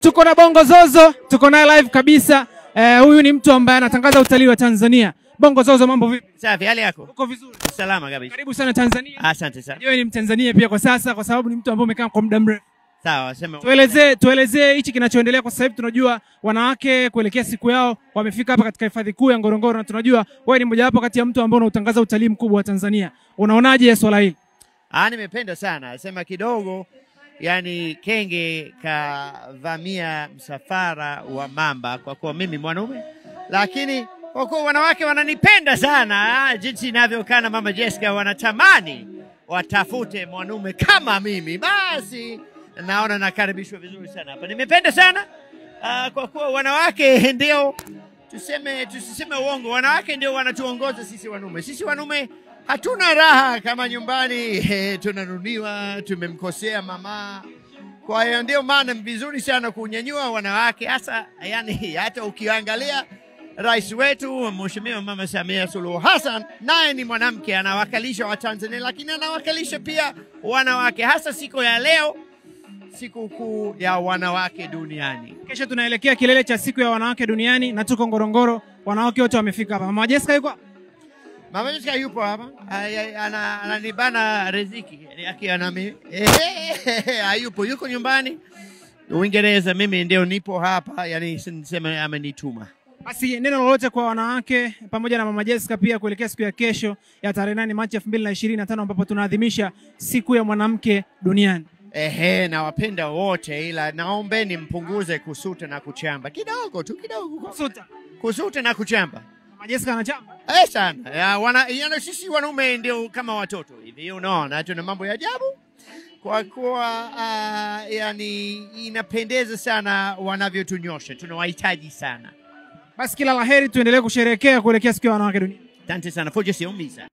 tuko na Bongo Zozo, tuko naye live kabisa. Huyu ni mtu ambaye anatangaza utalii wa Tanzania. Bongo Zozo, mambo vipi? Safi, hali yako? Uko vizuri? Salama kabisa. Karibu sana Tanzania. Asante sana. Wewe ni Mtanzania pia kwa sasa kwa sababu ni mtu ambaye umekaa kwa muda mrefu. Sawa, sema. Tuelezee hichi kinachoendelea kwa sasa hivi. Tunajua wanawake kuelekea siku yao wamefika hapa katika hifadhi kuu ya Ngorongoro, na tunajua wewe ni mmoja wapo kati ya mtu ambaye unautangaza utalii mkubwa wa Tanzania. Unaonaje swala hili? Nimependa sana. Sema kidogo, yani Kenge kavamia msafara wa mamba kwa kuwa mimi mwanaume, lakini kwa kuwa wanawake wananipenda sana jinsi inavyokaa na Mama Jessica, wanatamani watafute mwanaume kama mimi, basi naona nakaribishwa vizuri sana hapa. Nimependa sana kwa kuwa wanawake ndio tusiseme uongo, wanawake ndio wanatuongoza sisi wanaume. Sisi wanaume hatuna raha kama nyumbani, tunanuniwa, tumemkosea mama. Kwa hiyo ndio maana vizuri sana kunyanyua wanawake, hasa yani hata ukiangalia rais wetu Mheshimiwa Mama Samia Suluhu Hassan, naye ni mwanamke, anawakilisha wa Tanzania, lakini anawakilisha pia wanawake, hasa siku ya leo, siku kuu ya wanawake duniani. Kesho tunaelekea kilele cha siku ya wanawake duniani na tuko Ngorongoro, wanawake wote wamefika hapa. Mama Jessica yuko hapa? Mama Jessica yupo hapa, ananibana riziki akiwa na mimi. Yuko nyumbani Uingereza, mimi ndio nipo hapa, yani niseme amenituma. Basi neno lolote kwa wanawake pamoja na Mama Jessica pia kuelekea siku ya kesho ya tarehe 8 Machi 2025 ambapo tunaadhimisha siku ya mwanamke duniani. Nawapenda wote, ila naombeni mpunguze kusuta na kuchamba kidogo tu, kidogo. Kusuta na kuchamba. Mama Jessica anachamba? Sana. Sisi wanaume ndio kama watoto hivi, unaona, tuna mambo ya ajabu. Kwa kuwa yani inapendeza sana wanavyotunyosha, tunawahitaji sana. Basi kila laheri, tuendelee kusherehekea kuelekea siku ya wanawake duniani. Asante sana, fujisiumiza.